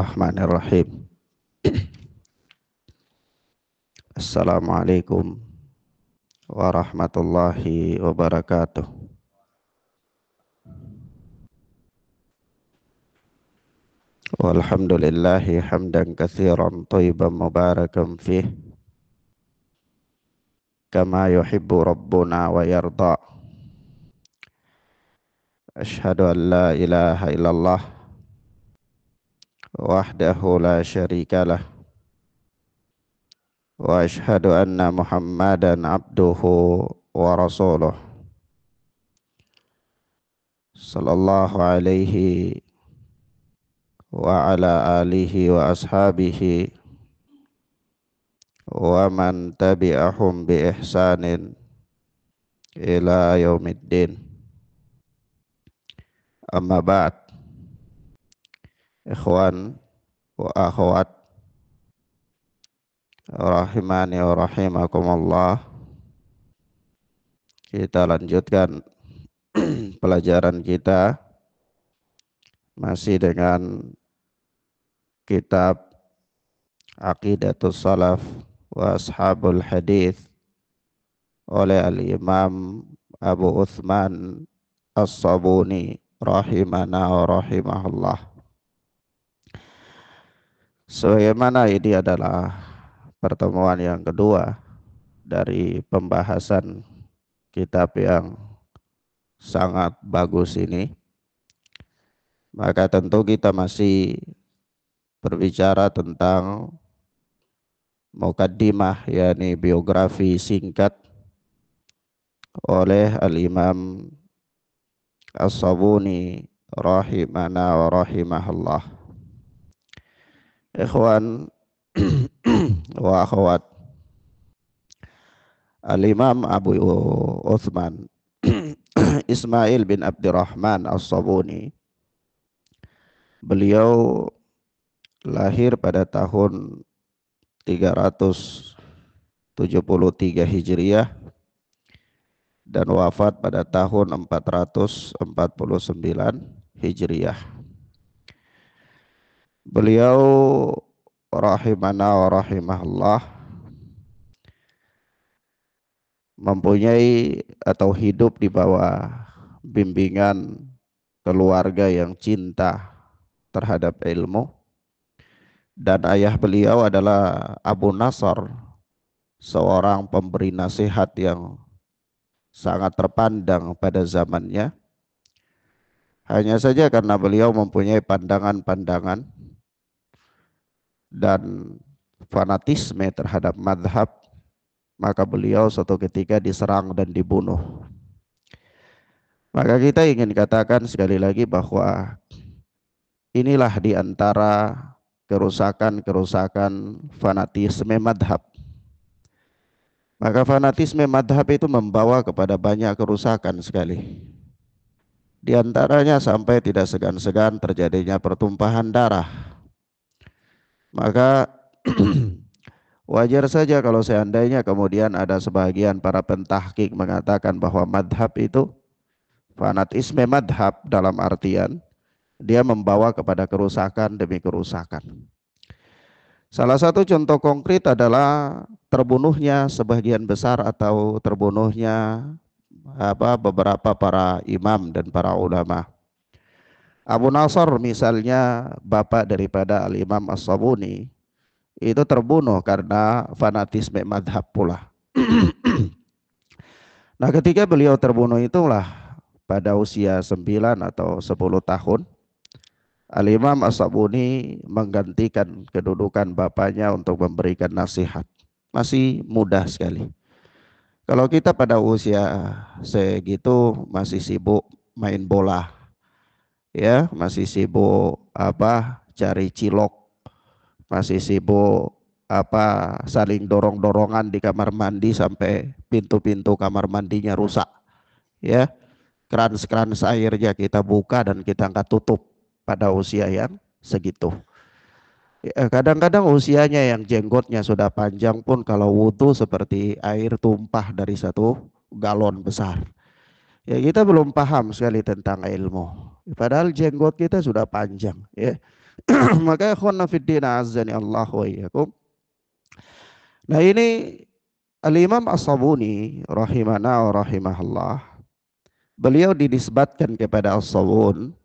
Bismillahirrahmanirrahim. Assalamualaikum warahmatullahi wabarakatuh. Walhamdulillahi hamdan katsiran thayyiban mubarakan fih kama yuhibbu rabbuna wa yarda. Asyhadu an la ilaha illallah wahdahu la syarikalah wa asyhadu anna Muhammadan abduhu wa rasuluh sallallahu alaihi wa ala alihi wa ashabihi wa man tabi'ahum bi ihsanin ila yaumiddin. Amma ba'd. Ikhwan wa akhwat rahimani wa rahimakumullah, kita lanjutkan pelajaran kita masih dengan kitab Aqidatus Salaf wa Ashabul Hadith oleh Al-Imam Abu Uthman As-Sabuni rahimana wa rahimahullah. Sebagaimana ini adalah pertemuan yang kedua dari pembahasan kitab yang sangat bagus ini, maka tentu kita masih berbicara tentang mukaddimah, yakni biografi singkat oleh Al-Imam As-Sabuni rahimana wa rahimahullah. Ikhwan wa akhwat, Al-Imam Abu Uthman Ismail bin Abdurrahman As-Sabuni, beliau lahir pada tahun 373 Hijriah dan wafat pada tahun 449 Hijriah. Beliau rahimana wa rahimahullah mempunyai atau hidup di bawah bimbingan keluarga yang cinta terhadap ilmu, dan ayah beliau adalah Abu Nasr, seorang pemberi nasihat yang sangat terpandang pada zamannya. Hanya saja karena beliau mempunyai pandangan-pandangan dan fanatisme terhadap madhab, maka beliau suatu ketika diserang dan dibunuh. Maka kita ingin katakan sekali lagi bahwa inilah di antara kerusakan-kerusakan fanatisme madhab. Maka fanatisme madhab itu membawa kepada banyak kerusakan sekali. Di antaranya sampai tidak segan-segan terjadinya pertumpahan darah. Maka wajar saja kalau seandainya kemudian ada sebagian para pentahqiq mengatakan bahwa madhab itu, fanatisme madhab dalam artian dia membawa kepada kerusakan demi kerusakan. Salah satu contoh konkret adalah terbunuhnya sebagian besar atau terbunuhnya beberapa para imam dan para ulama. Abu Nasr misalnya, bapak daripada Al-Imam As-Sabuni, itu terbunuh karena fanatisme madhab pula. Nah, ketika beliau terbunuh itulah pada usia 9 atau 10 tahun, Al-Imam As-Sabuni menggantikan kedudukan bapaknya untuk memberikan nasihat. Masih muda sekali. Kalau kita pada usia segitu masih sibuk main bola, ya, masih sibuk cari cilok, masih sibuk saling dorong-dorongan di kamar mandi sampai pintu-pintu kamar mandinya rusak, ya, keran-keran airnya kita buka dan kita angkat tutup pada usia yang segitu. Ya, kadang-kadang usianya yang jenggotnya sudah panjang pun kalau wudhu seperti air tumpah dari satu galon besar. Ya, kita belum paham sekali tentang ilmu. Padahal jenggot kita sudah panjang, ya. Maka ikhwanna fiddin azani Allah wa iyyakum. Nah ini Al-Imam As-Sabuni rahimana wa rahimahullah. Beliau dinisbatkan kepada As-Sabun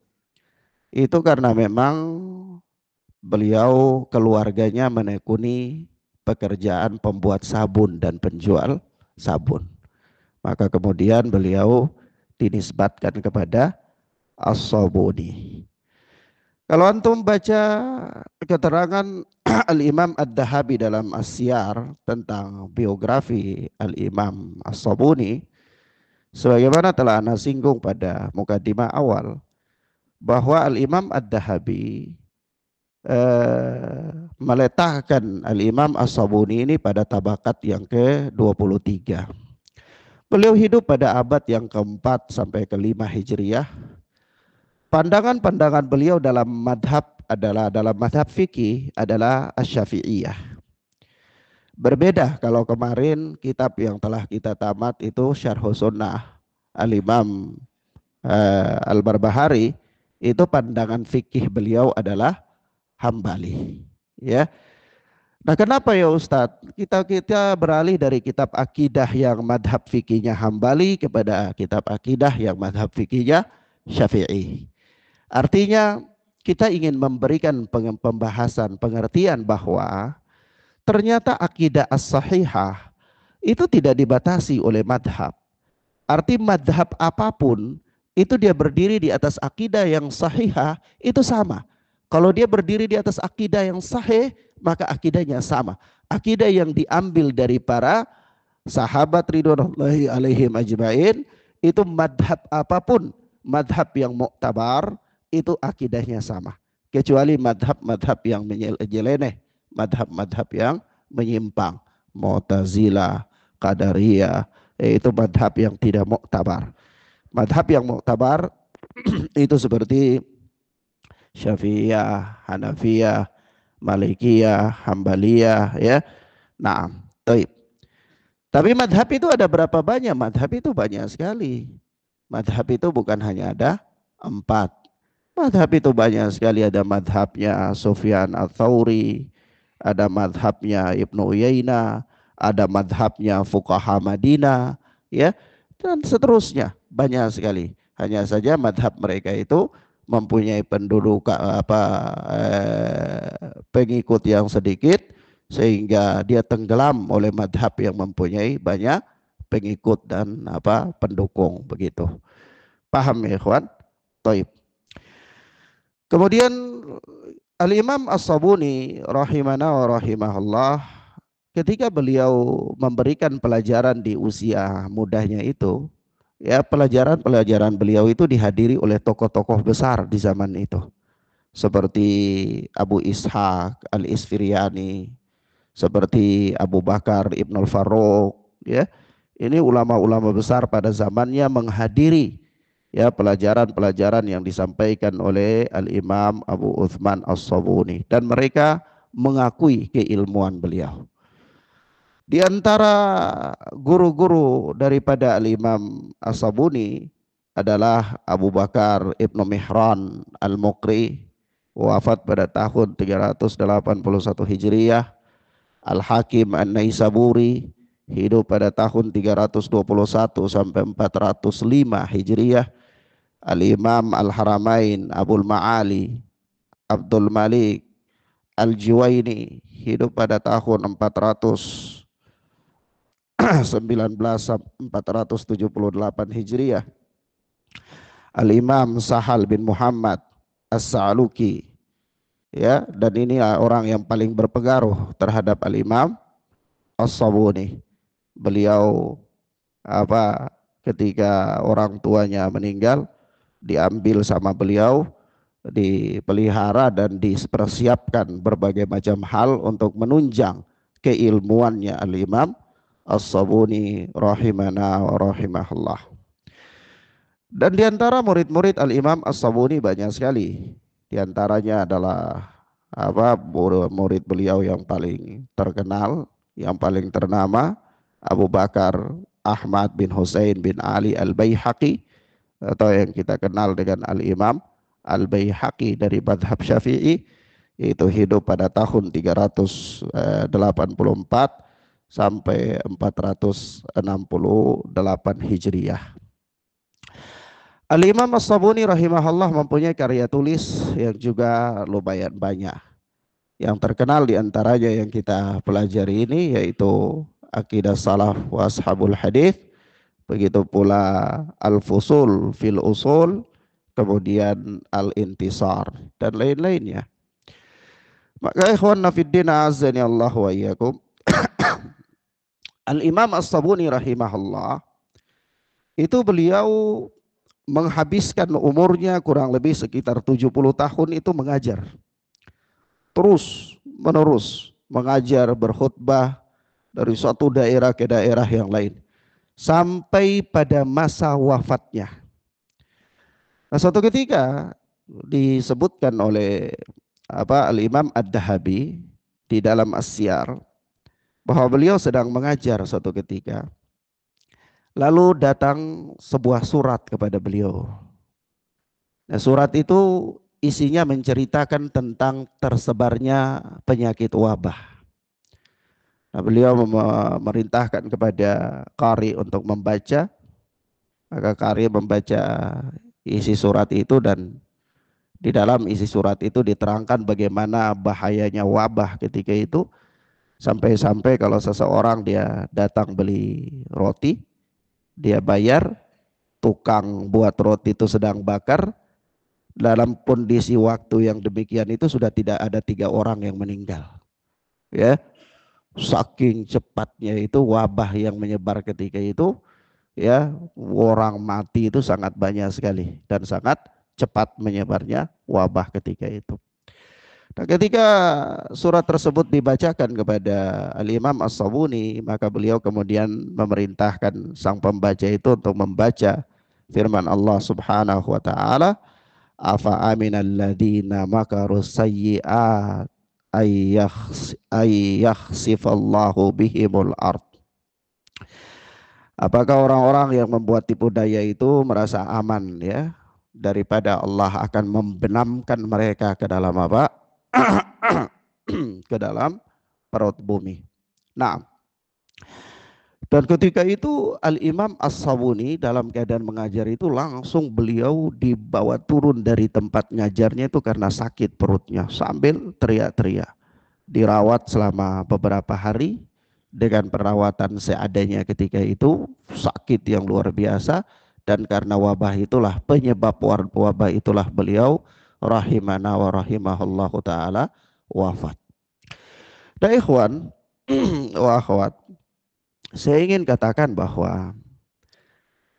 itu karena memang beliau keluarganya menekuni pekerjaan pembuat sabun dan penjual sabun. Maka kemudian beliau dinisbatkan kepada As-Sabuni. Kalau antum baca keterangan Al-Imam Ad-Dahabi dalam As-Siyar tentang biografi Al-Imam As-Sabuni, sebagaimana telah ana singgung pada mukadimah awal, bahwa Al-Imam Ad-Dahabi meletakkan Al-Imam As-Sabuni ini pada tabakat yang ke-23. Beliau hidup pada abad yang keempat sampai kelima Hijriyah. Pandangan-pandangan beliau dalam madhab fikih adalah Asy-Syafi'iyah. Berbeda kalau kemarin kitab yang telah kita tamat itu Syarh Sunnah Al-Imam Al-Barbahari, itu pandangan fikih beliau adalah Hambali. Ya. Nah, kenapa ya Ustadz? Kita beralih dari kitab akidah yang madhab fikihnya Hambali kepada kitab akidah yang madhab fikihnya Syafi'i. Artinya kita ingin memberikan pembahasan pengertian bahwa ternyata akidah as-sahihah itu tidak dibatasi oleh madhab. Arti madhab apapun itu dia berdiri di atas akidah yang sahihah itu sama. Kalau dia berdiri di atas akidah yang sahih, maka akidahnya sama. Akidah yang diambil dari para sahabat ridwanullahi alaihim ajmain, itu madhab apapun, madhab yang muktabar, itu akidahnya sama. Kecuali madhab-madhab yang menyeleneh, madhab-madhab yang menyimpang, Mu'tazilah, Qadariyah, itu madhab yang tidak muktabar. Madhab yang muktabar itu seperti Syafi'iyah, Hanafiyah, Malikiyah, Hambaliyah, ya. Nah, taib. Tapi madhab itu ada berapa banyak? Madhab itu banyak sekali. Madhab itu bukan hanya ada 4. Madhab itu banyak sekali. Ada madhabnya Sufyan Ats-Tsauri, ada madhabnya Ibnu Uyainah, ada madhabnya fuqaha Madinah, ya, dan seterusnya. Banyak sekali. Hanya saja madhab mereka itu mempunyai penduduk pengikut yang sedikit, sehingga dia tenggelam oleh madhab yang mempunyai banyak pengikut dan pendukung begitu. Paham ya ikhwan? Taib. Kemudian Al-Imam As-Sabuni rahimana wa rahimahullah, ketika beliau memberikan pelajaran di usia mudanya itu, ya, pelajaran beliau itu dihadiri oleh tokoh-tokoh besar di zaman itu. Seperti Abu Ishaq Al-Isfiryani, seperti Abu Bakar Ibnul Faruq, ya. Ini ulama-ulama besar pada zamannya menghadiri, ya, pelajaran-pelajaran yang disampaikan oleh Al-Imam Abu Uthman As-Sabuni, dan mereka mengakui keilmuan beliau. Di antara guru-guru daripada Al-Imam As-Sabuni adalah Abu Bakar Ibnu Mihran Al-Muqri, wafat pada tahun 381 Hijriyah. Al-Hakim An-Naisaburi, hidup pada tahun 321 sampai 405 Hijriyah. Al-Imam Al-Haramain Abul Ma'ali Abdul Malik Al-Juwaini, hidup pada tahun 419 478 Hijriyah. Al-Imam Sahal bin Muhammad As-Sa'luki, ya, dan ini orang yang paling berpengaruh terhadap Al-Imam As-Sabuni. Beliau ketika orang tuanya meninggal, diambil sama beliau, dipelihara dan dipersiapkan berbagai macam hal untuk menunjang keilmuannya Al-Imam As-Sabuni rahimana wa rahimahullah. Dan diantara murid-murid Al-Imam As-Sabuni banyak sekali. Di antaranya adalah murid beliau yang paling terkenal, yang paling ternama, Abu Bakar Ahmad bin Husain bin Ali Al-Baihaqi, atau yang kita kenal dengan Al-Imam Al-Baihaqi dari madhab Syafi'i. yaitu hidup pada tahun 384 sampai 468 Hijriah. Al-Imam As-Sabuni rahimahullah mempunyai karya tulis yang juga lumayan banyak. Yang terkenal diantaranya yang kita pelajari ini yaitu Aqidah Salaf wa Ashabul Hadith, begitu pula Al-Fusul fil Usul, kemudian Al-Intisar dan lain-lainnya. Maka ikhwan nafiddin azani Allah wa iyyakum, Al-Imam As-Sabuni rahimahullah itu beliau menghabiskan umurnya kurang lebih sekitar 70 tahun itu mengajar. Terus menerus mengajar, berkhutbah dari suatu daerah ke daerah yang lain sampai pada masa wafatnya. Nah, suatu ketika disebutkan oleh Al-Imam Ad-Dahabi di dalam As-Siyar bahwa beliau sedang mengajar suatu ketika. Lalu datang sebuah surat kepada beliau. Nah, surat itu isinya menceritakan tentang tersebarnya penyakit wabah. Nah, beliau memerintahkan kepada qari untuk membaca. Maka qari membaca isi surat itu, dan di dalam isi surat itu diterangkan bagaimana bahayanya wabah ketika itu. Sampai-sampai kalau seseorang dia datang beli roti, dia bayar, tukang buat roti itu sedang bakar, dalam kondisi waktu yang demikian itu sudah tidak ada 3 orang yang meninggal. Ya, saking cepatnya itu wabah yang menyebar ketika itu, ya, orang mati itu sangat banyak sekali dan sangat cepat menyebarnya wabah ketika itu. Nah, ketika surat tersebut dibacakan kepada Al-Imam As-Sabuni, maka beliau kemudian memerintahkan sang pembaca itu untuk membaca firman Allah Subhanahu wa taala, afa aminal ladzina makaru sayyi'at ayyakhsifallahu bihimul ard. Apakah orang-orang yang membuat tipu daya itu merasa aman ya daripada Allah akan membenamkan mereka ke dalam apa? Ke dalam perut bumi. Nah, dan ketika itu Al-Imam As-Sabuni dalam keadaan mengajar itu langsung beliau dibawa turun dari tempat ngajarnya itu karena sakit perutnya sambil teriak-teriak. Dirawat selama beberapa hari dengan perawatan seadanya ketika itu, sakit yang luar biasa, dan karena wabah itulah, penyebab wabah itulah beliau rahimana wa rahimahullahu ta'ala wafat. Dan ikhwan wa akhwat, saya ingin katakan bahwa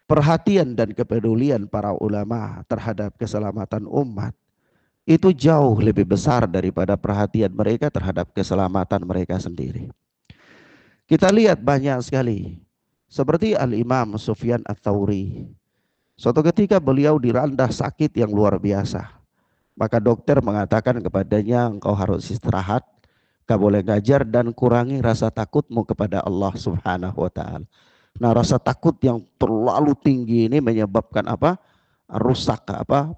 perhatian dan kepedulian para ulama terhadap keselamatan umat itu jauh lebih besar daripada perhatian mereka terhadap keselamatan mereka sendiri. Kita lihat banyak sekali, seperti Al-Imam Sufyan Ats-Tsauri. Suatu ketika beliau diranda sakit yang luar biasa. Maka dokter mengatakan kepadanya, engkau harus istirahat, gak boleh ngajar, dan kurangi rasa takutmu kepada Allah Subhanahu wa ta'ala. Nah, rasa takut yang terlalu tinggi ini menyebabkan apa? Rusak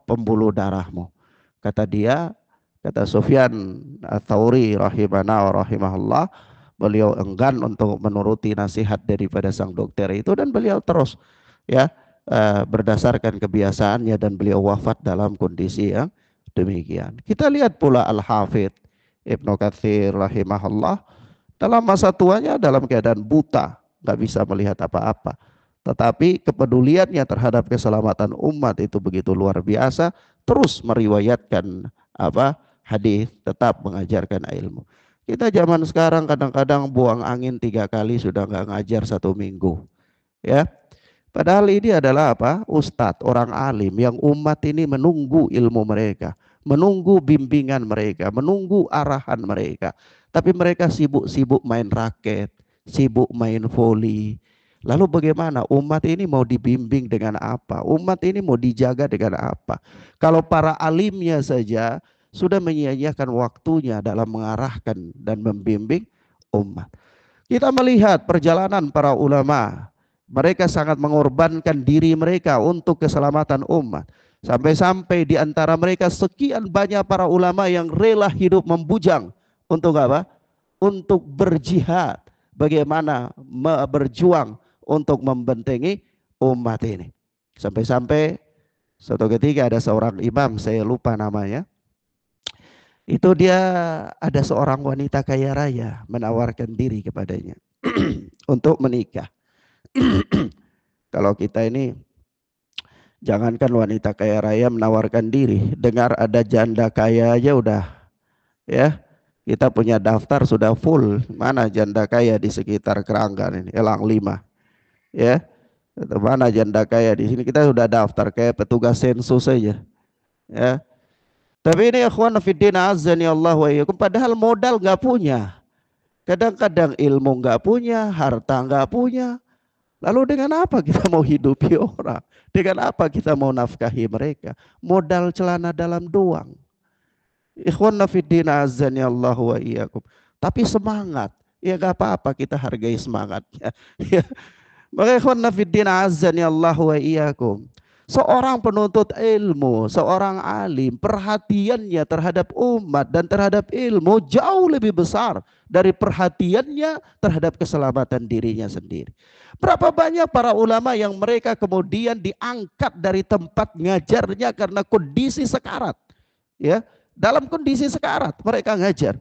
pembuluh darahmu. Kata dia, kata Sufyan Ats-Tsauri rahimana wa rahimahullah, beliau enggan untuk menuruti nasihat daripada sang dokter itu, dan beliau terus ya berdasarkan kebiasaannya, dan beliau wafat dalam kondisi yang demikian. Kita lihat pula Al-Hafidh Ibnu Katsir rahimahullah, dalam masa tuanya dalam keadaan buta, nggak bisa melihat apa-apa, tetapi kepeduliannya terhadap keselamatan umat itu begitu luar biasa, terus meriwayatkan hadis, tetap mengajarkan ilmu. Kita zaman sekarang kadang-kadang buang angin 3 kali sudah nggak ngajar 1 minggu, ya. Padahal ini adalah Ustadz, orang alim yang umat ini menunggu ilmu mereka, menunggu bimbingan mereka, menunggu arahan mereka. Tapi mereka sibuk-sibuk main raket, sibuk main voli. Lalu bagaimana umat ini mau dibimbing dengan apa? Umat ini mau dijaga dengan apa? Kalau para alimnya saja sudah menyia-nyiakan waktunya dalam mengarahkan dan membimbing umat. Kita melihat perjalanan para ulama. Mereka sangat mengorbankan diri mereka untuk keselamatan umat. Sampai-sampai di antara mereka sekian banyak para ulama yang rela hidup membujang untuk apa? Untuk berjihad. Bagaimana berjuang untuk membentengi umat ini. Sampai-sampai suatu ketika ada seorang imam, saya lupa namanya. Itu dia ada seorang wanita kaya raya menawarkan diri kepadanya untuk menikah. Kalau kita ini jangankan wanita kaya raya menawarkan diri, dengar ada janda kaya aja udah ya. Kita punya daftar sudah full. Mana janda kaya di sekitar Keranggan ini? Elang 5. Ya. Mana janda kaya di sini? Kita sudah daftar kayak petugas sensus saja. Ya. Tapi ini ikhwan fiddin azani Allah wa iyyakum, padahal modal nggak punya. Kadang-kadang ilmu nggak punya, harta nggak punya. Lalu dengan apa kita mau hidupi orang? Dengan apa kita mau nafkahi mereka? Modal celana dalam doang. Ikhwan fiddin azani Allah wa iyyakum. Tapi semangat. Ya nggak apa-apa, kita hargai semangatnya. Maka ikhwan fiddin azani Allah wa iyyakum. Seorang penuntut ilmu, seorang alim, perhatiannya terhadap umat dan terhadap ilmu jauh lebih besar dari perhatiannya terhadap keselamatan dirinya sendiri. Berapa banyak para ulama yang mereka kemudian diangkat dari tempat ngajarnya karena kondisi sekarat. Ya, dalam kondisi sekarat mereka ngajar.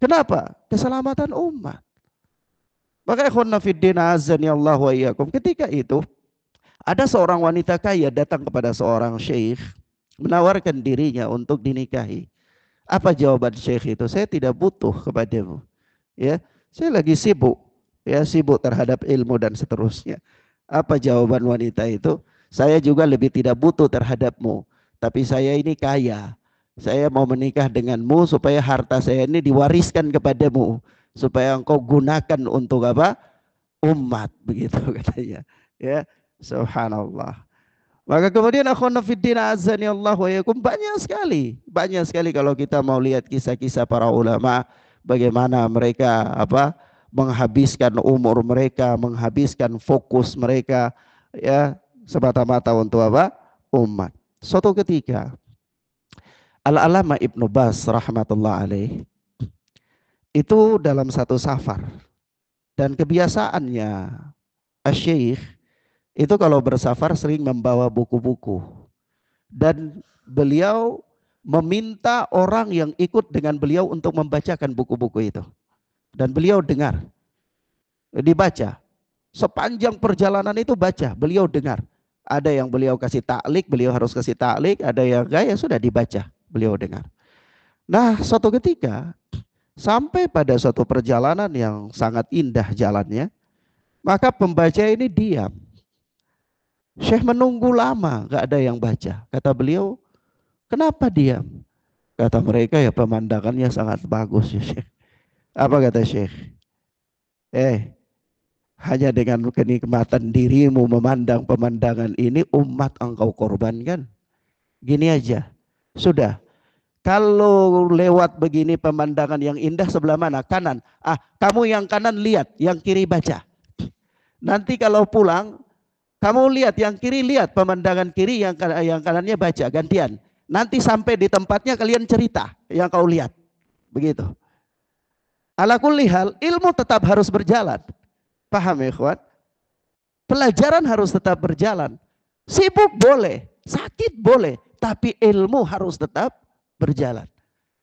Kenapa? Keselamatan umat. Maka ikhwan fiddin azani Allah wa iyyakum, ketika itu ada seorang wanita kaya datang kepada seorang syekh menawarkan dirinya untuk dinikahi. Apa jawaban syekh itu? Saya tidak butuh kepadamu. Ya, saya lagi sibuk. Ya, sibuk terhadap ilmu dan seterusnya. Apa jawaban wanita itu? Saya juga lebih tidak butuh terhadapmu. Tapi saya ini kaya. Saya mau menikah denganmu supaya harta saya ini diwariskan kepadamu. Supaya engkau gunakan untuk apa? Umat, begitu katanya. Ya. Subhanallah. Maka kemudian akhwana fiddin azani Allah wa yakum, banyak sekali kalau kita mau lihat kisah-kisah para ulama bagaimana mereka apa menghabiskan umur mereka, menghabiskan fokus mereka ya semata-mata untuk apa? Umat. Suatu ketika Al-Alama Ibnu Bas rahmatullah alaih itu dalam satu safar dan kebiasaannya Asy-Syaikh itu kalau bersafar sering membawa buku-buku dan beliau meminta orang yang ikut dengan beliau untuk membacakan buku-buku itu dan beliau dengar, dibaca sepanjang perjalanan itu, baca, beliau dengar. Ada yang beliau kasih taklik, beliau harus kasih taklik, ada yang enggak, ya sudah dibaca, beliau dengar. Nah suatu ketika sampai pada suatu perjalanan yang sangat indah jalannya, maka pembaca ini diam. Syekh menunggu lama, gak ada yang baca. Kata beliau, kenapa diam? Kata mereka, ya pemandangannya sangat bagus ya Syekh. Apa kata Syekh? Hanya dengan kenikmatan dirimu memandang pemandangan ini, umat engkau korbankan. Gini aja, sudah. Kalau lewat begini pemandangan yang indah sebelah mana? Kanan. Kamu yang kanan lihat, yang kiri baca. Nanti kalau pulang, kamu lihat yang kiri, lihat pemandangan kiri, yang kanannya baca, gantian. Nanti sampai di tempatnya kalian cerita yang kau lihat. Begitu. Ala kulli hal, ilmu tetap harus berjalan. Paham ya ikhwan? Pelajaran harus tetap berjalan. Sibuk boleh, sakit boleh, tapi ilmu harus tetap berjalan.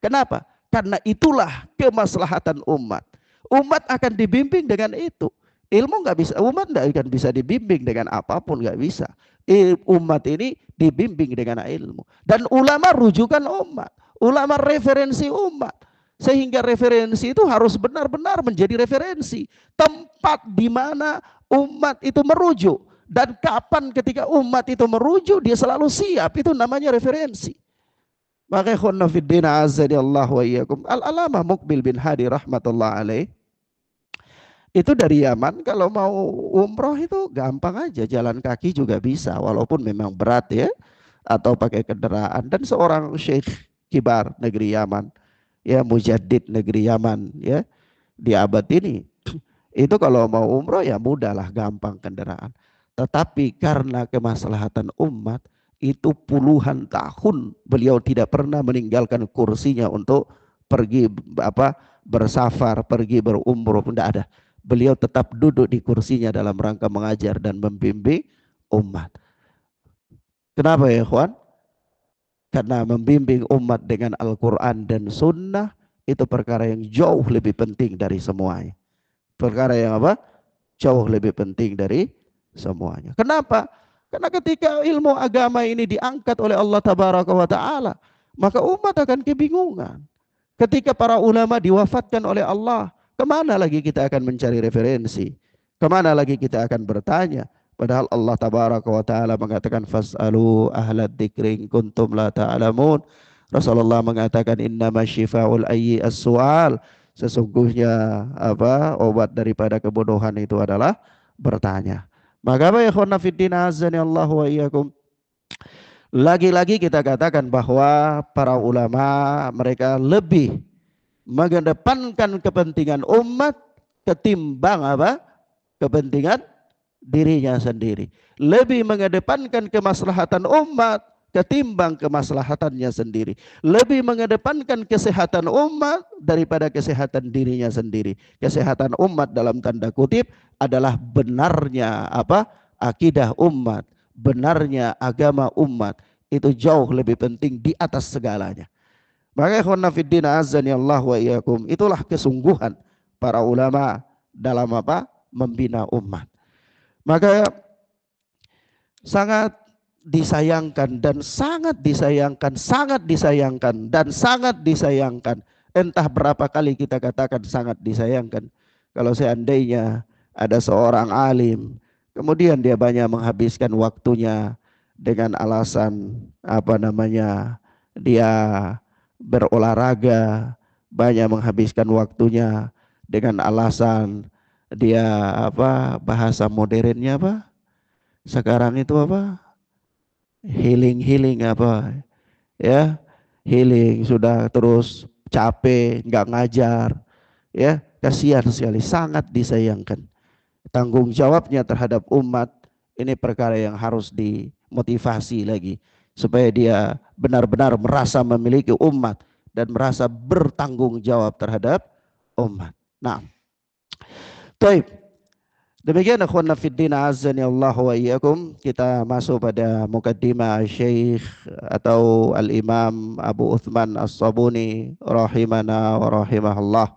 Kenapa? Karena itulah kemaslahatan umat. Umat akan dibimbing dengan itu. Ilmu nggak bisa, umat nggak akan bisa dibimbing dengan apapun, nggak bisa. Umat ini dibimbing dengan ilmu. Dan ulama rujukan umat, ulama referensi umat. Sehingga referensi itu harus benar-benar menjadi referensi. Tempat di mana umat itu merujuk. Dan kapan ketika umat itu merujuk, dia selalu siap. Itu namanya referensi. Maka ikhwan fiddin azani Allah wa iyyakum. Al-Alama Muqbil bin Hadi rahmatullah alaih, itu dari Yaman kalau mau umroh itu gampang aja, jalan kaki juga bisa walaupun memang berat ya, atau pakai kendaraan. Dan seorang syekh kibar negeri Yaman, ya mujaddid negeri Yaman ya di abad ini, itu kalau mau umroh ya mudahlah, gampang kendaraan. Tetapi karena kemaslahatan umat, Itu puluhan tahun beliau tidak pernah meninggalkan kursinya untuk pergi bersafar, pergi berumroh, tidak ada. Beliau tetap duduk di kursinya dalam rangka mengajar dan membimbing umat. Kenapa ya ikhwan? Karena membimbing umat dengan Al-Quran dan Sunnah itu perkara yang jauh lebih penting dari semuanya. Perkara yang apa? Jauh lebih penting dari semuanya. Kenapa? Karena ketika ilmu agama ini diangkat oleh Allah Tabaraka wa Ta'ala, maka umat akan kebingungan. Ketika para ulama diwafatkan oleh Allah, kemana lagi kita akan mencari referensi? Kemana lagi kita akan bertanya? Padahal Allah Tabaraka wa Ta'ala mengatakan fas'alu ahlad dzikri in kuntum la ta'lamun. Rasulullah mengatakan innama syifa'ul ayyi as-su'al. Sesungguhnya obat daripada kebodohan itu adalah bertanya. Maka ya ikhwan fiddin azani Allah wa iyyakum. Lagi-lagi kita katakan bahwa para ulama mereka lebih mengedepankan kepentingan umat ketimbang kepentingan dirinya sendiri. Lebih mengedepankan kemaslahatan umat ketimbang kemaslahatannya sendiri. Lebih mengedepankan kesehatan umat daripada kesehatan dirinya sendiri. Kesehatan umat dalam tanda kutip adalah benarnya akidah umat, benarnya agama umat itu jauh lebih penting di atas segalanya. Maka ikhwan fiddin azani Allah wa iyyakum, itulah kesungguhan para ulama dalam membina umat. Maka sangat disayangkan dan sangat disayangkan, sangat disayangkan dan sangat disayangkan. Entah berapa kali kita katakan sangat disayangkan. Kalau seandainya ada seorang alim, kemudian dia banyak menghabiskan waktunya dengan alasan dia berolahraga, banyak menghabiskan waktunya dengan alasan dia bahasa modernnya sekarang itu healing healing, sudah terus capek nggak ngajar, kasihan sekali, sangat disayangkan. Tanggung jawabnya terhadap umat ini perkara yang harus dimotivasi lagi supaya dia benar-benar merasa memiliki umat dan merasa bertanggung jawab terhadap umat. Nah, baik. Demikian akhwana fiddin azani Allah wa iyyakum, kita masuk pada mukaddimah Syekh atau Al-Imam Abu Uthman As-Sabuni rahimana wa rahimahullah.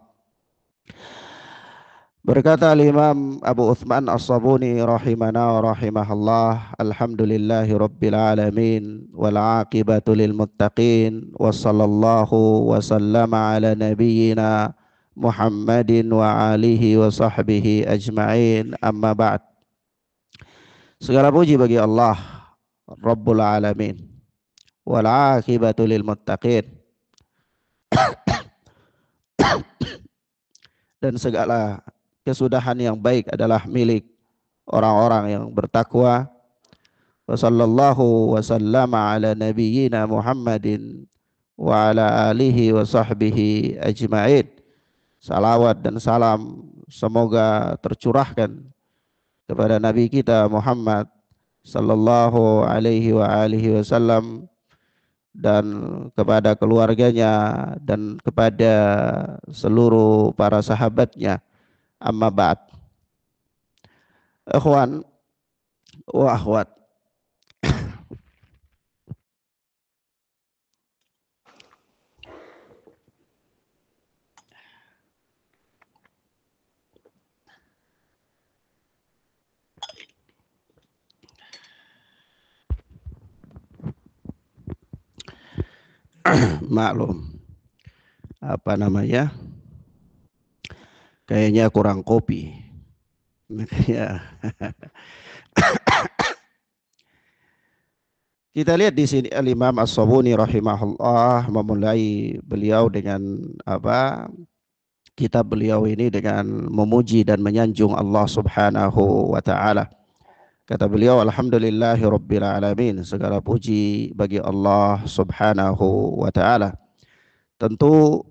Berkata Al-Imam Abu Uthman As-Sabuni rahimana wa rahimahullah, alhamdulillahi rabbil alamin wal aqibatu lil muttaqin wa sallallahu wa sallama ala nabiyyina Muhammadin wa alihi wa sahbihi ajma'in, amma ba'd. Segala puji bagi Allah Rabbul Alamin, wal aqibatu lil muttaqin, dan segala kesudahan yang baik adalah milik orang-orang yang bertakwa. Wa sallallahu wa sallama ala nabiyyina Muhammadin wa ala alihi wa sahbihi ajma'in. Salawat dan salam semoga tercurahkan kepada Nabi kita Muhammad sallallahu alaihi wa alihi wasallam dan kepada keluarganya dan kepada seluruh para sahabatnya. Amma ba'd. Ikhwan wa akhwat, maklum kayaknya kurang kopi, makanya kita lihat di sini Al-Imam As-Sabuni rahimahullah memulai beliau dengan kitab beliau ini dengan memuji dan menyanjung Allah Subhanahu wa taala. Kata beliau, alhamdulillahi rabbil alamin, segala puji bagi Allah Subhanahu wa taala. Tentu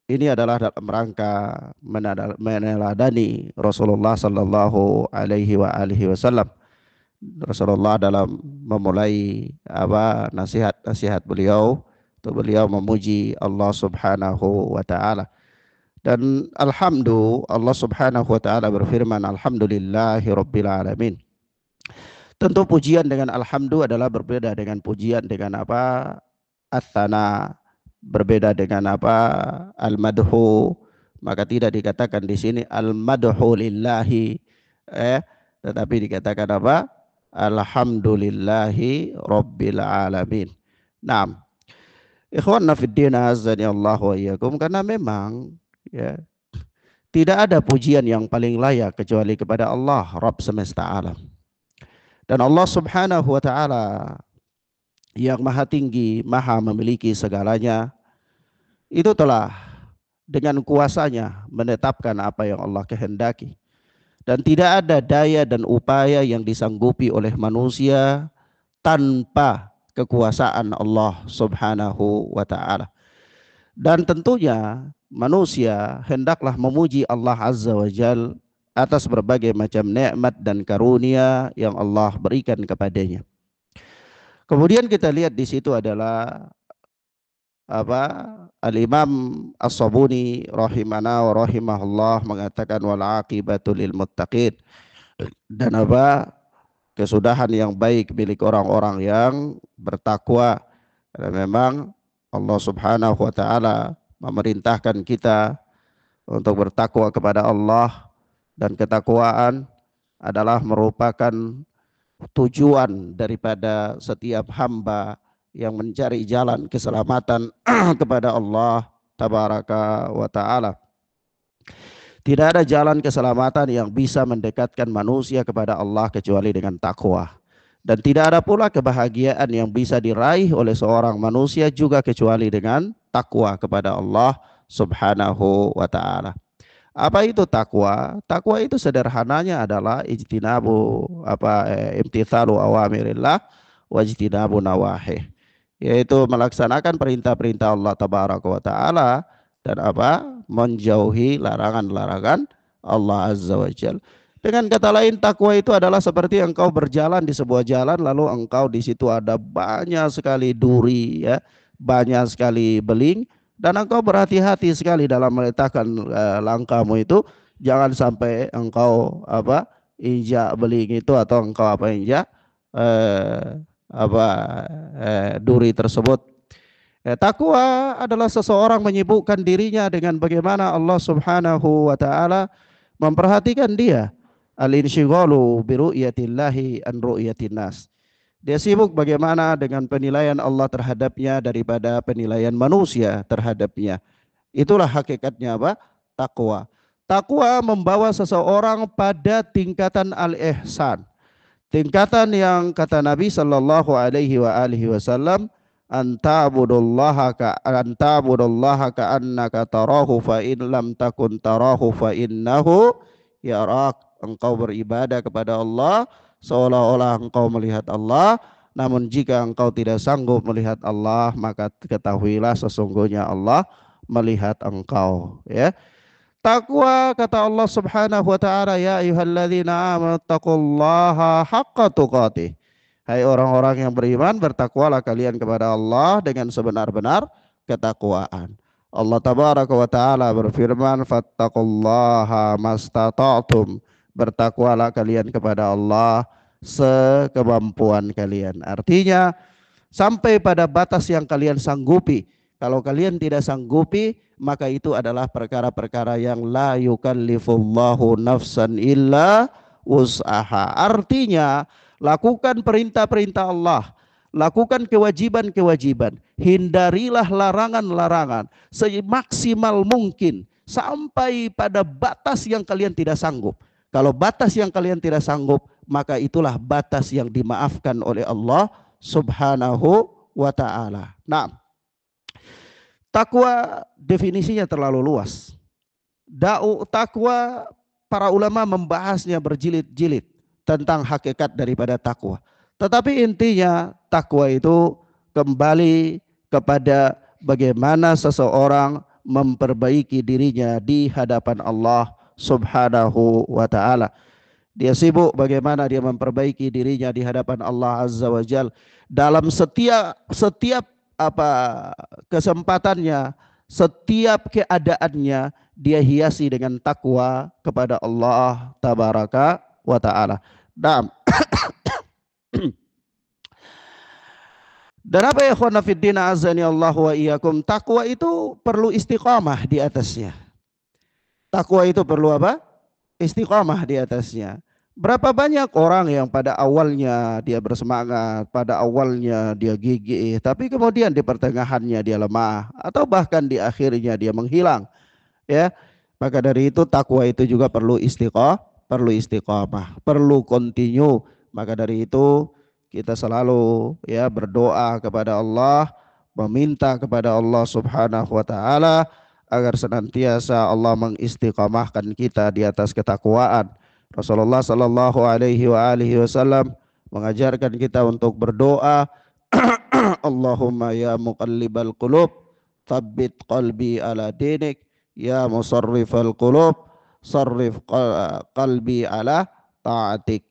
ini adalah dalam rangka meneladani Rasulullah sallallahu alaihi wa alihi wasallam Rasulullah dalam memulai nasihat beliau, itu beliau memuji Allah Subhanahu wa taala. Dan Allah Subhanahu wa taala berfirman, alhamdulillahi rabbil alamin. Tentu pujian dengan alhamdu adalah berbeda dengan pujian dengan apa? Athana, berbeda dengan apa? Al-madhu. Maka tidak dikatakan di sini al-madhu lillahi, tetapi dikatakan apa? Alhamdulillahi rabbil alamin. Naam. Ikhwanna fid din azani Allah wa iyyakum, karena memang ya tidak ada pujian yang paling layak kecuali kepada Allah Rabb semesta alam. Dan Allah Subhanahu wa taala yang maha tinggi, maha memiliki segalanya, itu telah dengan kuasanya menetapkan apa yang Allah kehendaki. Dan tidak ada daya dan upaya yang disanggupi oleh manusia tanpa kekuasaan Allah Subhanahu wa taala. Dan tentunya manusia hendaklah memuji Allah Azza wa Jalla atas berbagai macam nikmat dan karunia yang Allah berikan kepadanya. Kemudian kita lihat di situ adalah Al-Imam As-Sabuni rahimana wa rahimahullah mengatakan wal aqibatu lil muttaqin, dan kesudahan yang baik milik orang-orang yang bertakwa. Karena memang Allah Subhanahu wa taala memerintahkan kita untuk bertakwa kepada Allah, dan ketakwaan adalah merupakan tujuan daripada setiap hamba yang mencari jalan keselamatan kepada Allah Tabaraka wa ta'ala. Tidak ada jalan keselamatan yang bisa mendekatkan manusia kepada Allah kecuali dengan takwa. Dan tidak ada pula kebahagiaan yang bisa diraih oleh seorang manusia juga kecuali dengan takwa kepada Allah Subhanahu wa ta'ala. Apa itu takwa? Takwa itu sederhananya adalah imtithalu awamirillah wa ijtinabu nawahih, yaitu melaksanakan perintah-perintah Allah Tabaraka wa taala dan menjauhi larangan-larangan Allah Azza wa Jalla. Dengan kata lain, takwa itu adalah seperti engkau berjalan di sebuah jalan, lalu engkau di situ ada banyak sekali duri, ya, banyak sekali beling, dan engkau berhati-hati sekali dalam meletakkan langkahmu itu, jangan sampai engkau injak beling itu, atau engkau injak duri tersebut. Takwa adalah seseorang menyibukkan dirinya dengan bagaimana Allah Subhanahu wa taala memperhatikan dia. Al-insyighalu bi ru'yatillahi an ru'yatin nas. Dia sibuk bagaimana dengan penilaian Allah terhadapnya daripada penilaian manusia terhadapnya. Itulah hakikatnya takwa. Takwa membawa seseorang pada tingkatan al-ihsan. Tingkatan yang kata Nabi sallallahu alaihi wasallam, anta'budallaha ka'annaka tarahu fa in lam takun tarahu fa innahu yarak. Engkau beribadah kepada Allah seolah-olah engkau melihat Allah, namun jika engkau tidak sanggup melihat Allah, maka ketahuilah sesungguhnya Allah melihat engkau, ya. Takwa, kata Allah Subhanahu wa taala, ya ayyuhalladzina amanu taqullaha haqqa tuqatih. Hai orang-orang yang beriman, bertakwalah kalian kepada Allah dengan sebenar-benar ketakwaan. Allah Tabaraka wa taala berfirman, fattaqullaha mastata'tum. Bertakwalah kalian kepada Allah sekemampuan kalian. Artinya sampai pada batas yang kalian sanggupi. Kalau kalian tidak sanggupi, maka itu adalah perkara-perkara yang la yukallifullahu nafsan illa wus'aha. Artinya lakukan perintah-perintah Allah, lakukan kewajiban-kewajiban, hindarilah larangan-larangan semaksimal mungkin sampai pada batas yang kalian tidak sanggup. Kalau batas yang kalian tidak sanggup, maka itulah batas yang dimaafkan oleh Allah Subhanahu wa ta'ala. Nah, takwa definisinya terlalu luas. Takwa, para ulama membahasnya berjilid-jilid tentang hakikat daripada takwa. Tetapi intinya takwa itu kembali kepada bagaimana seseorang memperbaiki dirinya di hadapan Allah Subhanahu wa ta'ala. Dia sibuk bagaimana dia memperbaiki dirinya di hadapan Allah Azza wa Jal. Dalam setiap apa kesempatannya, setiap keadaannya dia hiasi dengan takwa kepada Allah Tabaraka wa Ta'ala. Nah, dan apa ya ikhwana fiddin azani Allah wa iyyakum, takwa itu perlu istiqamah di atasnya. Takwa itu perlu apa? Istiqamah di atasnya. Berapa banyak orang yang pada awalnya dia bersemangat, pada awalnya dia gigih, tapi kemudian di pertengahannya dia lemah atau bahkan di akhirnya dia menghilang, ya. Maka dari itu takwa itu juga perlu istiqamah, perlu continue. Maka dari itu kita selalu ya berdoa kepada Allah, meminta kepada Allah Subhanahu wa taala agar senantiasa Allah mengistiqamahkan kita di atas ketakwaan. Rasulullah sallallahu alaihi wasallam mengajarkan kita untuk berdoa, Allahumma ya muqallibal qulub, tsabbit qalbi ala dinik, ya musarrifal qulub, sarrif qalbi ala ta'atik.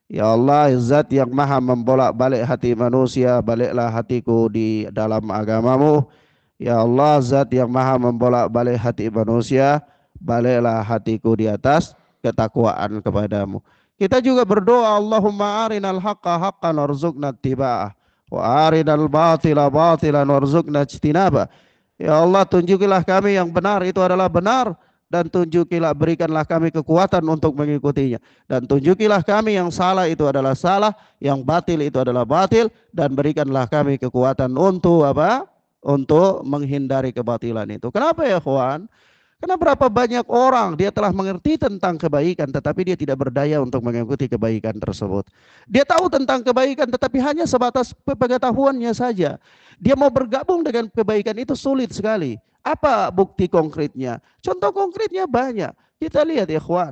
Ya Allah, zat yang maha membolak-balik hati manusia, baliklah hatiku di dalam agamamu. Ya Allah, zat yang maha membolak-balik hati manusia, baliklah hatiku di atas ketakwaan kepadamu. Kita juga berdoa, Allahumma arinal haqqa haqqan warzuqna ittiba'ah, wa arinal batila batilan warzuqna ijtinabah. Ya Allah, tunjukilah kami yang benar itu adalah benar, dan tunjukilah, berikanlah kami kekuatan untuk mengikutinya, dan tunjukilah kami yang salah itu adalah salah, yang batil itu adalah batil, dan berikanlah kami kekuatan untuk apa? Untuk menghindari kebatilan itu. Kenapa ya kawan? Karena berapa banyak orang dia telah mengerti tentang kebaikan tetapi dia tidak berdaya untuk mengikuti kebaikan tersebut. Dia tahu tentang kebaikan tetapi hanya sebatas pengetahuannya saja. Dia mau bergabung dengan kebaikan itu sulit sekali. Apa bukti konkretnya? Contoh konkretnya banyak. Kita lihat ya kawan.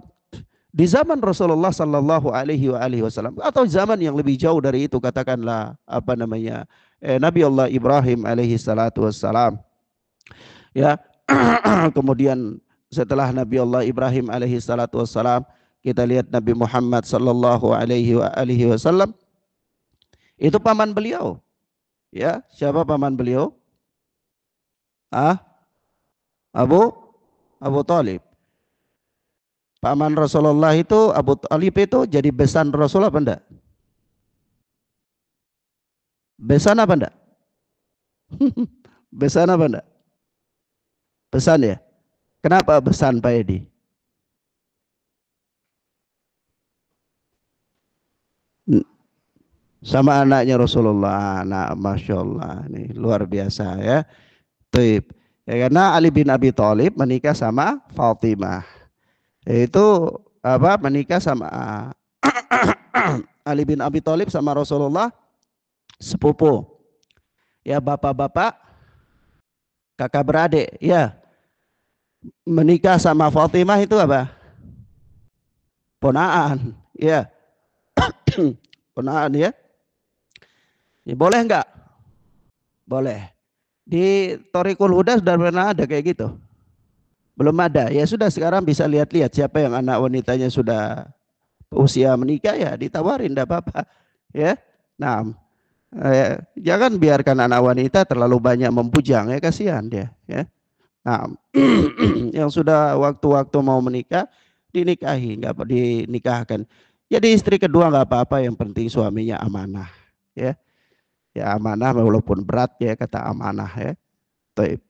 Di zaman Rasulullah sallallahu alaihi wasallam atau zaman yang lebih jauh dari itu, katakanlah apa namanya? Nabi Allah Ibrahim alaihi salatu wassalam. Ya, kemudian setelah Nabi Allah Ibrahim alaihi salatu wassalam, kita lihat Nabi Muhammad sallallahu alaihi wasallam. Itu paman beliau. Ya, siapa paman beliau? Abu Talib. Paman Rasulullah itu, Abu Talib itu jadi besan Rasul apa enggak? Besan apa enggak? Besan apa enggak? Besan ya? Kenapa besan Pak Edi? Sama anaknya Rasulullah, anak Masya Allah, ini luar biasa ya. Taib. Ya, karena Ali bin Abi Thalib menikah sama Fatimah. Itu apa? Menikah sama Ali bin Abi Thalib sama Rasulullah sepupu. Ya, bapak-bapak, kakak beradik, ya. Menikah sama Fatimah itu apa? Ponaan, ya. Ponaan ya. Ya, boleh enggak? Boleh. Di Thoriqul Huda sudah pernah ada kayak gitu? Belum ada. Ya sudah, sekarang bisa lihat-lihat siapa yang anak wanitanya sudah usia menikah, ya ditawarin, enggak apa-apa. Ya. Nah, jangan biarkan anak wanita terlalu banyak membujang, ya kasihan dia, ya. Nah, yang sudah waktu-waktu mau menikah dinikahi, enggak dinikahkan. Jadi istri kedua enggak apa-apa, yang penting suaminya amanah, ya. Ya amanah walaupun berat, ya kata amanah, ya. Baik.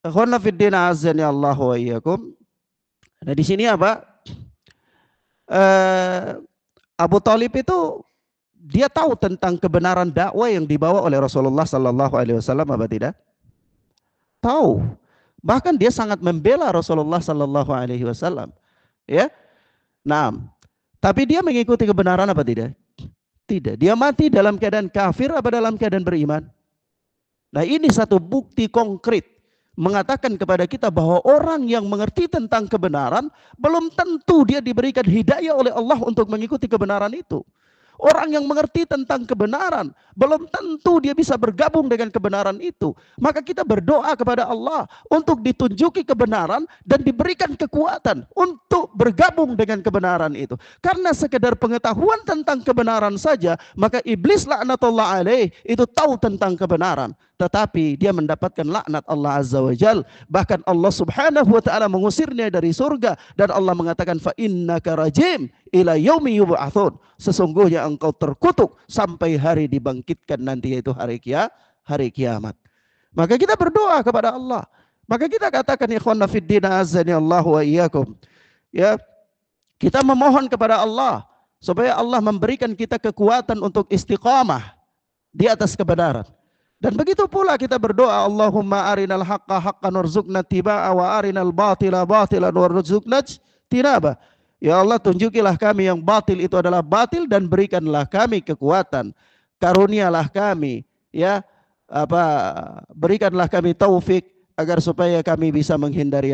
Ikhwana fiddin azani Allah wa iyyakum. Nah, di sini apa? Abu Talib itu dia tahu tentang kebenaran dakwah yang dibawa oleh Rasulullah sallallahu alaihi wasallam apa tidak? Tahu. Bahkan dia sangat membela Rasulullah sallallahu alaihi wasallam, ya. Nah, tapi dia mengikuti kebenaran apa tidak? Tidak. Dia mati dalam keadaan kafir apa dalam keadaan beriman? Nah, ini satu bukti konkret mengatakan kepada kita bahwa orang yang mengerti tentang kebenaran belum tentu dia diberikan hidayah oleh Allah untuk mengikuti kebenaran itu. Orang yang mengerti tentang kebenaran, belum tentu dia bisa bergabung dengan kebenaran itu. Maka kita berdoa kepada Allah untuk ditunjuki kebenaran dan diberikan kekuatan untuk bergabung dengan kebenaran itu. Karena sekedar pengetahuan tentang kebenaran saja, maka iblis laknatullah alaih itu tahu tentang kebenaran, tetapi dia mendapatkan laknat Allah Azza wa Jal. Bahkan Allah Subhanahu wa taala mengusirnya dari surga, dan Allah mengatakan fa innaka rajim ila yaumi yub'atsun. Sesungguhnya engkau terkutuk sampai hari dibangkitkan nanti, yaitu hari kiamat. Maka kita berdoa kepada Allah. Maka kita katakan ikhwanna fid din azani Allah wa iyyakum. Ya, kita memohon kepada Allah supaya Allah memberikan kita kekuatan untuk istiqamah di atas kebenaran. Dan begitu pula kita berdoa, Allahumma arinal haqqa haqqan warzuqna tibaa wa arinal batila batilan warzuqna tinaba. Ya Allah, tunjukilah kami yang batil itu adalah batil dan berikanlah kami kekuatan. Karunialah kami, ya, berikanlah kami taufik agar supaya kami bisa menghindari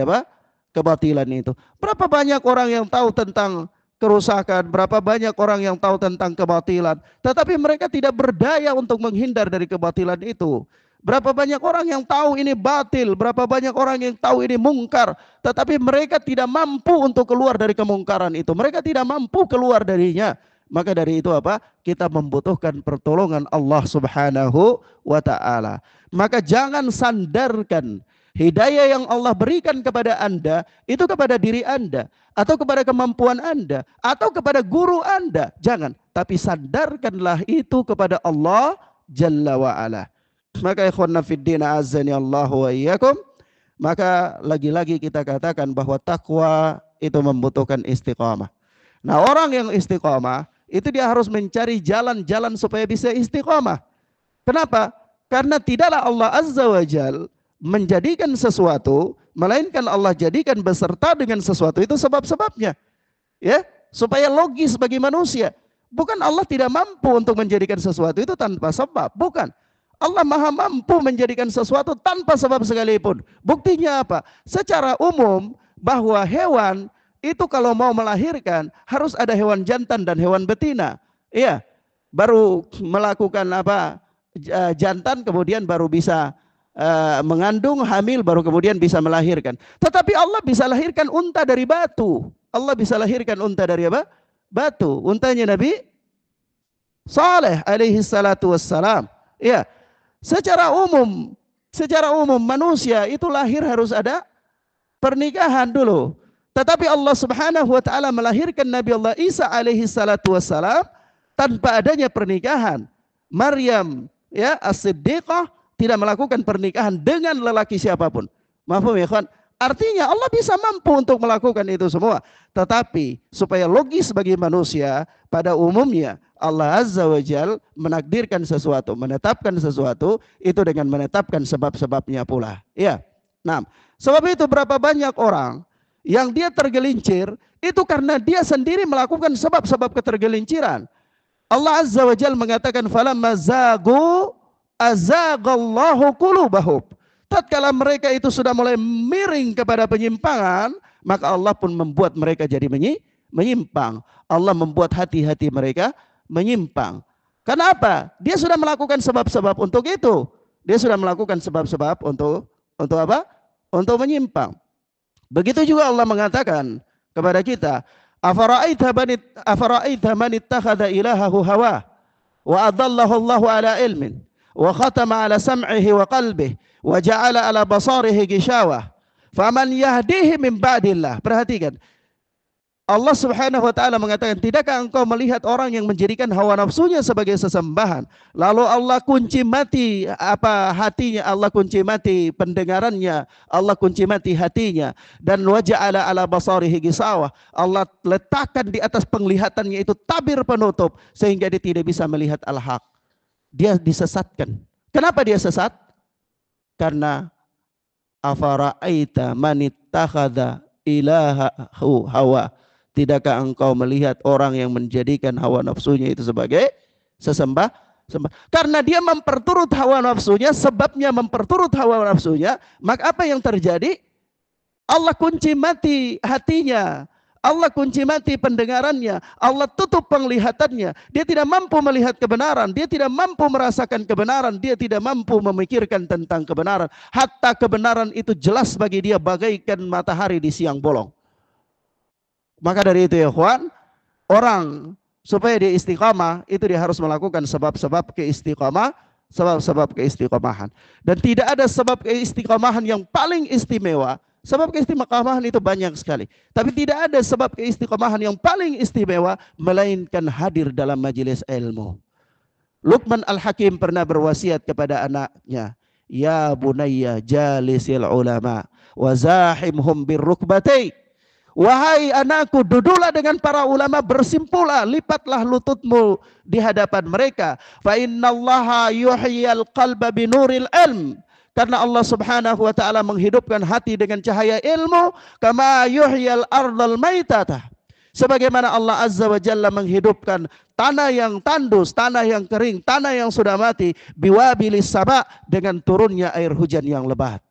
kebatilan itu. Berapa banyak orang yang tahu tentang kerusakan, berapa banyak orang yang tahu tentang kebatilan, tetapi mereka tidak berdaya untuk menghindar dari kebatilan itu. Berapa banyak orang yang tahu ini batil, berapa banyak orang yang tahu ini mungkar, tetapi mereka tidak mampu untuk keluar dari kemungkaran itu. Mereka tidak mampu keluar darinya. Maka dari itu kita membutuhkan pertolongan Allah Subhanahu wa ta'ala. Maka jangan sandarkan hidayah yang Allah berikan kepada Anda itu kepada diri Anda, atau kepada kemampuan Anda, atau kepada guru Anda. Jangan, tapi sandarkanlah itu kepada Allah Jalla wa'ala. Maka ikhwanna fiddin azani Allah wa iyyakum, maka lagi-lagi kita katakan bahwa takwa itu membutuhkan istiqamah. Nah, orang yang istiqamah itu dia harus mencari jalan-jalan supaya bisa istiqamah. Kenapa? Karena tidaklah Allah Azza wa Jal menjadikan sesuatu, melainkan Allah jadikan beserta dengan sesuatu itu sebab-sebabnya, ya, supaya logis bagi manusia. Bukan Allah tidak mampu untuk menjadikan sesuatu itu tanpa sebab, bukan. Allah maha mampu menjadikan sesuatu tanpa sebab sekalipun. Buktinya apa? Secara umum bahwa hewan itu kalau mau melahirkan harus ada hewan jantan dan hewan betina, iya, baru melakukan jantan, kemudian baru bisa mengandung, hamil, baru kemudian bisa melahirkan. Tetapi Allah bisa lahirkan unta dari batu. Allah bisa lahirkan unta dari batu. Untanya Nabi Saleh alaihi salatu wassalam. Ya, secara umum manusia itu lahir harus ada pernikahan dulu. Tetapi Allah Subhanahu wa taala melahirkan Nabi Allah Isa alaihi salatu wassalam tanpa adanya pernikahan. Maryam, ya, as-siddiqah, tidak melakukan pernikahan dengan lelaki siapapun. Mahfum ya kawan? Artinya Allah bisa mampu untuk melakukan itu semua. Tetapi supaya logis bagi manusia, pada umumnya Allah Azza wa Jal menakdirkan sesuatu, menetapkan sesuatu itu dengan menetapkan sebab-sebabnya pula. Ya. Nah, sebab itu berapa banyak orang yang dia tergelincir itu karena dia sendiri melakukan sebab-sebab ketergelinciran. Allah Azza wa Jal mengatakan falamma zagu azaghallahu qulubahum. Tatkala mereka itu sudah mulai miring kepada penyimpangan, maka Allah pun membuat mereka jadi menyimpang. Allah membuat hati-hati mereka menyimpang. Kenapa? Dia sudah melakukan sebab-sebab untuk itu. Dia sudah melakukan sebab-sebab untuk apa? Untuk menyimpang. Begitu juga Allah mengatakan kepada kita, afara'aita man ittakhadha ilahahu hawa wa adallahu Allahu ala ilmin wa khatama ala sam'ihi wa qalbihi wa ja'ala ala basarihi gishawah faman yahdihi min ba'dillah. Perhatikan, Allah Subhanahu wa taala mengatakan, tidakkah engkau melihat orang yang menjadikan hawa nafsunya sebagai sesembahan, lalu Allah kunci mati hatinya, Allah kunci mati pendengarannya, Allah kunci mati hatinya, dan waja'ala ala basarihi gisawah, Allah letakkan di atas penglihatannya itu tabir penutup sehingga dia tidak bisa melihat al-haq. Dia disesatkan. Kenapa dia sesat? Karena afara'aita man ittakhadha ilahahu hawa. Tidakkah engkau melihat orang yang menjadikan hawa nafsunya itu sebagai sesembah? Karena dia memperturut hawa nafsunya, sebabnya memperturut hawa nafsunya, maka apa yang terjadi? Allah kunci mati hatinya, Allah kunci mati pendengarannya, Allah tutup penglihatannya. Dia tidak mampu melihat kebenaran, dia tidak mampu merasakan kebenaran, dia tidak mampu memikirkan tentang kebenaran. Hatta kebenaran itu jelas bagi dia bagaikan matahari di siang bolong. Maka dari itu ya ikhwan, orang supaya dia istiqamah itu dia harus melakukan sebab-sebab keistiqamah, sebab-sebab keistiqamahan. Dan tidak ada sebab keistiqamahan yang paling istimewa. Sebab keistiqamahan itu banyak sekali. Tapi tidak ada sebab keistiqamahan yang paling istimewa melainkan hadir dalam majelis ilmu. Luqman Al-Hakim pernah berwasiat kepada anaknya, "Ya bunayya jalisil ulama wa zahimhum birrukbatai." Wahai anakku, duduklah dengan para ulama, bersimpulah, lipatlah lututmu di hadapan mereka. Fa innallaha yuhyil qalba binuril ilm. Karena Allah Subhanahu wa taala menghidupkan hati dengan cahaya ilmu, kama yuhyil ardal maitata. Sebagaimana Allah Azza wa Jalla menghidupkan tanah yang tandus, tanah yang kering, tanah yang sudah mati, biwabilis saba, dengan turunnya air hujan yang lebat.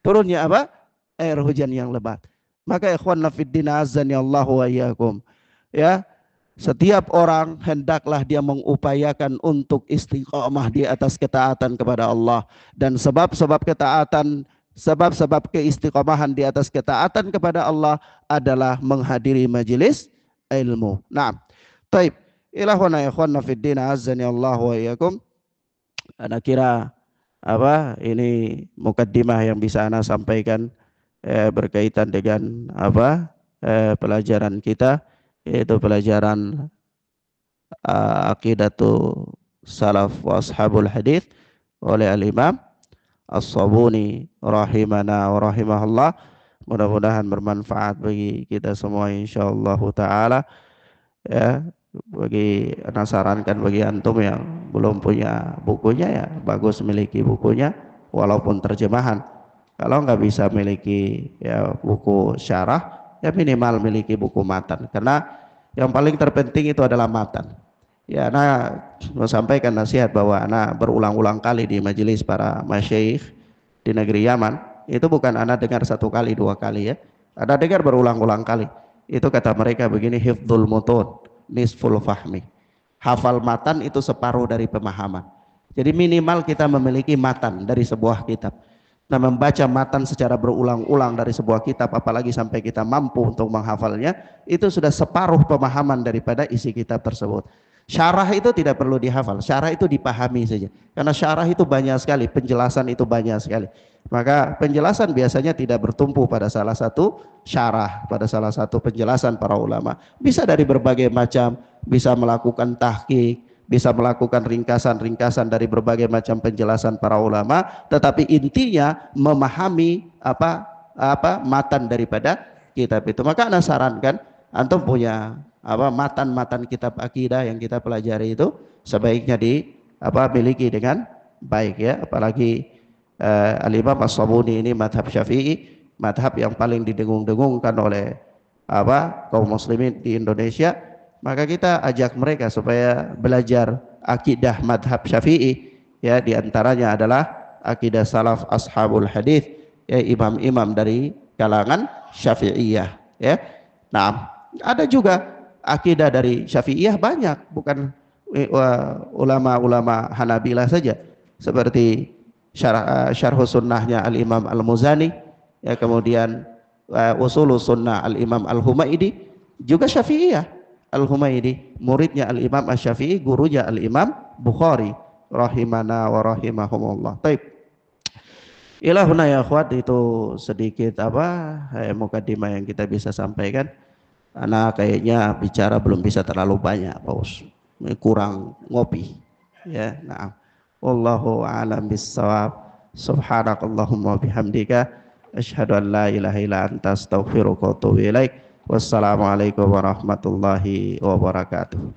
Turunnya apa? Air hujan yang lebat. Maka ikhwanna fiddin azani Allahu wa iyyakum, ya, setiap orang hendaklah dia mengupayakan untuk istiqamah di atas ketaatan kepada Allah. Dan sebab-sebab ketaatan, sebab-sebab keistiqamahan di atas ketaatan kepada Allah adalah menghadiri majelis ilmu. Nah, taib. Ilahuna ikhwanna fiddin azani Allahu wa iyyakum. Ana kira apa ini mukaddimah yang bisa ana sampaikan berkaitan dengan apa pelajaran kita, yaitu pelajaran Aqidatu Salaf wa Ashabul Hadith oleh Al-Imam As-Sabuni rahimana wa rahimahullah. Mudah-mudahan bermanfaat bagi kita semua insyaallah taala. Ya, bagi ana sarankan bagi antum yang belum punya bukunya, ya bagus memiliki bukunya walaupun terjemahan. Kalau nggak bisa memiliki ya buku syarah, ya minimal miliki buku matan, karena yang paling terpenting itu adalah matan. Ya, ana mau sampaikan nasihat bahwa ana berulang-ulang kali di majelis para masyayikh di negeri Yaman, itu bukan ana dengar satu kali dua kali, ya, ana dengar berulang-ulang kali. Itu kata mereka begini, hifdzul mutun nisful fahmi. Hafal matan itu separuh dari pemahaman. Jadi minimal kita memiliki matan dari sebuah kitab. Nah, membaca matan secara berulang-ulang dari sebuah kitab, apalagi sampai kita mampu untuk menghafalnya, itu sudah separuh pemahaman daripada isi kitab tersebut. Syarah itu tidak perlu dihafal, syarah itu dipahami saja. Karena syarah itu banyak sekali, penjelasan itu banyak sekali. Maka penjelasan biasanya tidak bertumpu pada salah satu syarah, pada salah satu penjelasan para ulama. Bisa dari berbagai macam, bisa melakukan tahqiq, bisa melakukan ringkasan-ringkasan dari berbagai macam penjelasan para ulama, tetapi intinya memahami apa matan daripada kitab itu. Maka ana sarankan antum punya matan-matan kitab akidah yang kita pelajari itu sebaiknya miliki dengan baik, ya. Apalagi Al-Imam As-Sabuni ini madhab Syafi'i, madhab yang paling didengung-dengungkan oleh kaum muslimin di Indonesia. Maka kita ajak mereka supaya belajar akidah madhab Syafi'i, ya, diantaranya adalah akidah salaf ashabul hadith, ya, imam-imam dari kalangan Syafi'iyah, ya. Nah, ada juga akidah dari Syafi'iyah banyak, bukan ulama-ulama Hanabilah saja, seperti syarh sunnahnya Al-Imam Al-Muzani, ya, kemudian usulus sunnah Al-Imam Al-Humaidi juga Syafi'iyah. Al-Humaidi muridnya Al-Imam Asy-Syafi'i, gurunya Al-Imam Bukhari rahimana wa rahimahumullah. Taib. Ilahuna ya akhwat, itu sedikit mukadimah yang kita bisa sampaikan. Ana kayaknya bicara belum bisa terlalu banyak, Paus. Kurang ngopi. Ya, nah. Wallahu a'lam bissawab. Subhanakallahumma bihamdika asyhadu an la ilaha illa anta astaghfiruka wa atubu ilaik. Wassalamualaikum warahmatullahi wabarakatuh.